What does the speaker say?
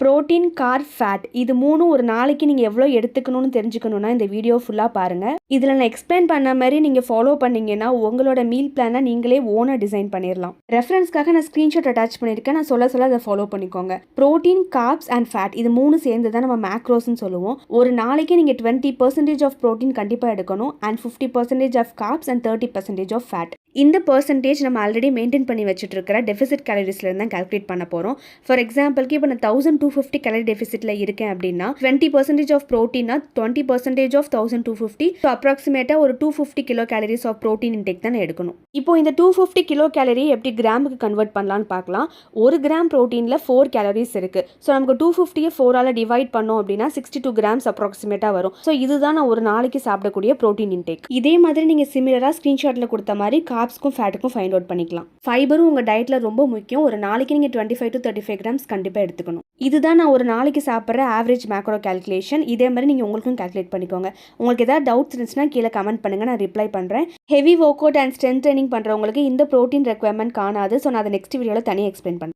Protein, corp, fat இது 3ம் ஒரு நாளைக்கு நீங்கள் எவ்வளோ எடுத்துக்கணும்னு தெரிஞ்சுக்கணுன்னா இந்த வீடியோ ஃபுல்லாக பாருங்கள். இதில் நான் எக்ஸ்பிளைன் பண்ண மாதிரி நீங்கள் ஃபாலோ பண்ணிங்கன்னா உங்களோட மீல் பிளானை நீங்களே ஓனாக டிசைன் பண்ணிடலாம். ரெஃபரன்ஸ்க்காக நான் ஸ்க்ரீன்ஷாட் அட்டாச் பண்ணியிருக்கேன். நான் சொல்ல அதை ஃபாலோ பண்ணிக்கோங்க. புரோட்டீன், கார்ப்ஸ் அண்ட் ஃபேட் இது 3 சேர்ந்து தான் நம்ம மேக்ரோஸ்ன்னு சொல்லுவோம். ஒரு நாளைக்கு நீங்கள் 20% ஆஃப் புரோட்டீன் கண்டிப்பாக எடுக்கணும் and 50% of carbs and 30% of fat. இந்த பர்சன்டேஜ் நம்ம ஆல்ரெடி மெயின்டைன் பண்ணி வச்சுட்டு இருக்கிற டெஃபிசிட் கேலரிஸ்லேருந்து தான் கால்குலேட் பண்ண போகிறோம். ஃபார் எக்ஸாம்பிளுக்கு இப்போ நான் 1250 கேலரி டெஃபிசிட்டில் இருக்கேன் அப்படின்னா 20% ஆஃப் ப்ரோட்டீனா 20% ஆஃப் 1250, ஸோ அப்ராக்சிமேட்டாக ஒரு 250 kilocalories of protein intake தான் எடுக்கணும். இப்போ இந்த 250 கிலோ கேலரி எப்படி கிராமுக்கு கன்வெர்ட் பண்ணலான்னு பார்க்கலாம். 1 கிராம் ப்ரோட்டீனில் 4 கேலரிஸ் இருக்குது. ஸோ நமக்கு 250 4ஆல் டிவைட் பண்ணோம் அப்படின்னா 62 கிராம்ஸ் அப்ராக்சிமேட்டாக வரும். ஸோ இதுதான் நான் ஒரு நாளைக்கு சாப்பிடக்கூடிய ப்ரோட்டீன் இன்டேக். இதே மாதிரி நீங்கள் சிமிலராக ஸ்க்ரீன்ஷாட்டில் கொடுத்த மாதிரி கார்ப்ஸ்க்கும் ஃபேட்டுக்கும் ஃபைண்ட் அவுட் பண்ணிக்கலாம். ஃபைபரும் உங்கள் டயட்டில் ரொம்ப முக்கியம். ஒரு நாளைக்கு நீங்கள் 25 to 35 கிராம்ஸ் கண்டிப்பாக எடுத்துக்கணும். இதுதான் நான் ஒரு நாளைக்கு சாப்பிட்ற ஆவரேஜ் மேக்ரோ கால்குலேஷன். இதே மாதிரி நீங்கள் உங்களுக்கும் கால்குலேட் பண்ணிக்கோங்க. உங்களுக்கு ஏதாவது டவுட்ஸ் இருந்துச்சுன்னா கீழே கமெண்ட் பண்ணுங்கள், நான் ரிப்ளை பண்ணுறேன். Heavy work out and strength training பண்ணுறவங்களுக்கு இந்த ப்ரோட்டீன் ரெக்யர்மெண்ட் காணாது. ஸோ நான் அதை நெக்ஸ்ட் வீடியோவில் தனியாக எக்ஸ்பிளைன் பண்ணுறேன்.